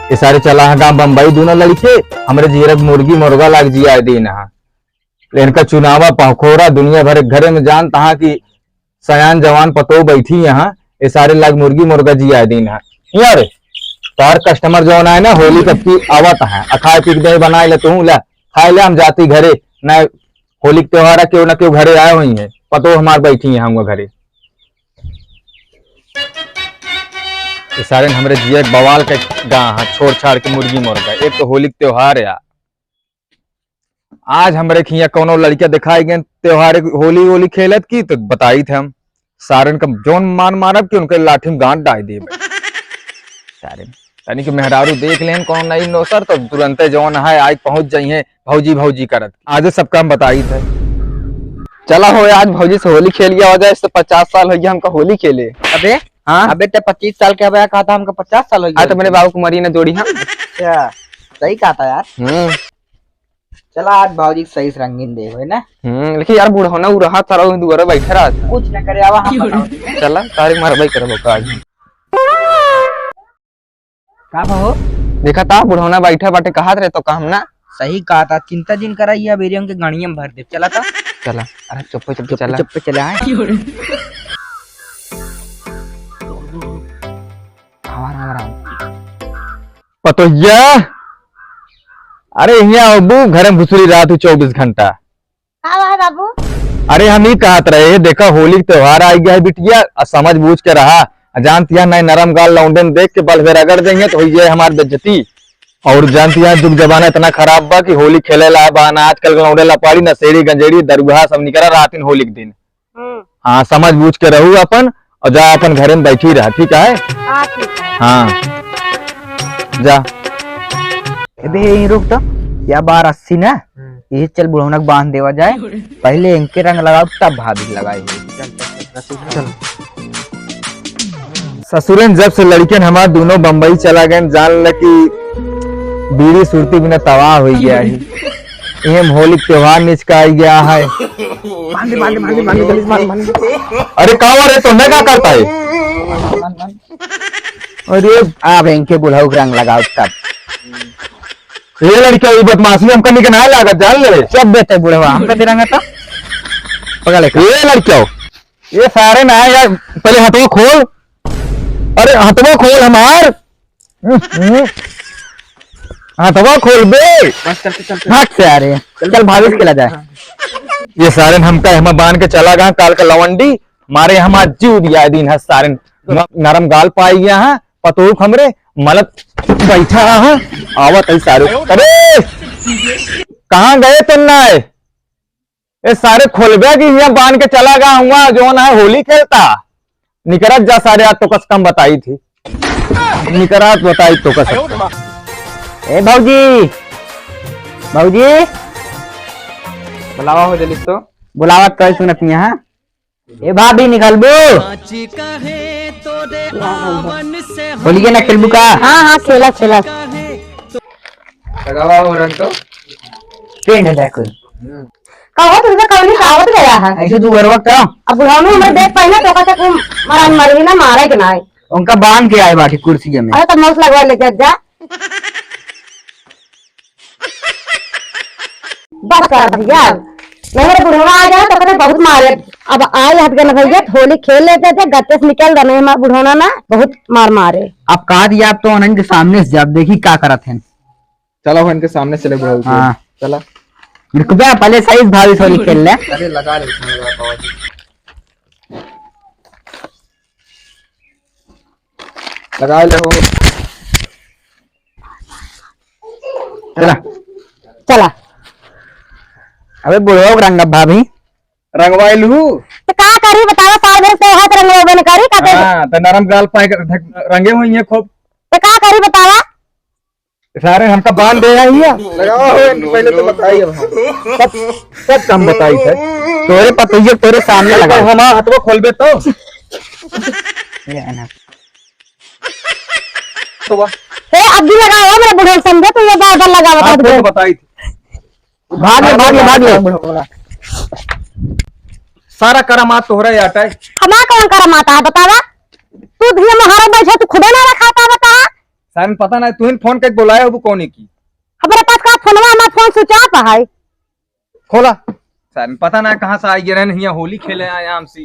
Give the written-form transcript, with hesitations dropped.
ये सारे चला है गाँव बम्बई दोनों लड़के हमारे जीरक मुर्गी मुर्गा लाग जिया दिन है इनका चुनावा पखोरा दुनिया भर घरे में जान तहा की सयान जवान पतो बैठी यहाँ ये सारे लाग मुर्गी मुर्गा जिया दिन है यार तार कस्टमर जो है ना होली कब की आवत है खाए पी दे बनाए ले तू ला खाए ले हम जाती घरे न होली के त्योहार क्यों न क्यों घरे आए हुई है पतो हमार बैठी है हम घरे ये सारे हमारे जिया बवाल के गाँव है छोड़ छाड़ के मुर्गी मुर्गा एक तो होली के त्योहार है आज हमारे खिया कोनो लड़कियां दिखाई गए त्योहार होली होली खेलत की तो बताई थे हम सारन का जोन मान मारब कि उनके लाठी में गांठ डाल दे सारे यानी कि मेहरारू देख लें कौन नहीं नौसर तो तुरंत जौन है आज पहुंच जाइए भौजी भौजी करत आज सबका हम बताई थे चला हो आज भौजी से होली खेल गया हो जाए इससे 50 साल हो गया हमको होली खेले। अबे हाँ अबे ते 25 साल के अबे कहा था हमको 50 साल हो गया। तो मेरे बाबू कुमारी ने जोड़ी हाँ अच्छा सही कहा था यार। चला आज भौजी सही से रंगीन दे हुए ना। लेकिन यार बूढ़ा होना रहा तारा दुआरा बैठे रहा कुछ न करे आवा हम चला तारीख मार भाई करे बोका आज का हो देखा था बुढ़ौना बैठा बाटे कहा रहे तो काम ना सही कहा था चिंता जिन कराई है बेरियम के गणिया में भर दे चला था चला अरे चुप चुप चला चुप चले आए हमारा पतो अरे यहाँ अबू घर में घुसरी रहा तू 24 घंटा। हाँ बाबू अरे हम ही कहत रहे देखा होली त्योहार आ गया है बिटिया समझ बूझ के रहा जानती है नहीं नरम गाल लौंडन देख के बल फिर रगड़ देंगे तो ये हमारी बेइज्जती और जानती है युग जमाना इतना खराब बा कि होली खेले ला बाना आजकल लौंडे लपाड़ी नशेड़ी गंजेड़ी दरुहा सब निकला रात होली के दिन। हाँ समझ बूझ के रहू अपन और जा अपन घर में बैठी रहा ठीक है। हाँ जा अबे रुक तो या बार 80 ना ये चल बुढ़ौनक बांध देवा जाए पहले इनके रंग लगाओ तब भाभी लगाई चल ससुरन जब से लड़कियन हमारे दोनों बम्बई चला गए जान ल कि बीड़ी सुरती बिना तबाह हो गया है एम होली त्योहार निचका गया है। अरे कहाँ रे तो न क्या करता है अरे आप इनके बुढ़ऊ के रंग लगाओ तब ये लड़किया बदमाशी हम करने के ना लागत जान ले सब बेटे बुढ़वा हम का रंग था पकड़ ले ये लड़किया ये सारे ना यार पहले हथवा खोल अरे हथवा खोल हमार हथवा खोल बे हाथ से आ रहे हैं चल भाभी से खेला जाए। ये सारे हमका हम बांध के चला गया काल का लवंडी मारे हम जीव दिया दिन है सारे नरम गाल पाई गया है पतोक हमरे मलत बैठा है आवत है सारे अरे कहाँ गए तुमने ये सारे खोलबे की यहाँ बांध के चला गया हुआ जो ना है होली खेलता निकरत जा सारे आज तो कस कम बताई थी निकरात बताई तो कस ए भौजी भौजी बुलावा हो जल्दी तो बुलावा कर सुनत यहाँ ए भाभी निकल बो बोलिए ना खेलबू का। हाँ हाँ खेला खेला लगावा हो रंग तो ट्रेंड है देखो कहो तुझे कौन आवत गया है ऐसे तू गरवा का अब बुढ़ाऊ हमारे देख पहले तो कहते को मरन मरगी ना मारे के ना उनका बांध के आए बाटी कुर्सी में। अरे तो मौस लगवा लेके जा बस कर भैया मेरे बुढ़वा आ जाए तो कहते बहुत मारे अब आए हट गए भैया होली खेल लेते थे गत्ते से निकल रहे हमारा बुढ़ौना ना बहुत मार मारे अब कहा दिया आप तो अनंत के सामने से जब देखी क्या करत है चलो इनके सामने चले बुढ़ाऊ हाँ चला रुकबे पहले सही भाभी होली खेल ले। अरे लगा ले लगा ले हो चला चला अबे बुढ़ो रंग भाभी रंगवाई लू तो क्या करी बताओ साल भर से हाथ रंगवा न करी का हाँ तो नरम गाल पाए रंगे हुई है खूब तो क्या करी बतावा सारे हमका बांध दे रही है लगावा हो पहले तो बताइए अब सब कम बताई थे तोरे पतोइये तोरे सामने लगा हम हथवा खोलबे तो अब भी लगाओ मेरे बुढ़े समझे तो ये बार लगा बता दो बताई थी भाग सारा करामात तोहरा ही आटा है हमारा कौन करा माता है बतावा तू भी महाराज बैठे तू खुदे ना रखा था बता सारन पता ना तू फोन करके बुलाया वो कौन की हमारे पास का फोनवा, हमारा फोन स्विच ऑफ है। खोला सारन पता ना कहाँ से आई गिरन हिया होली खेले आया हमसे।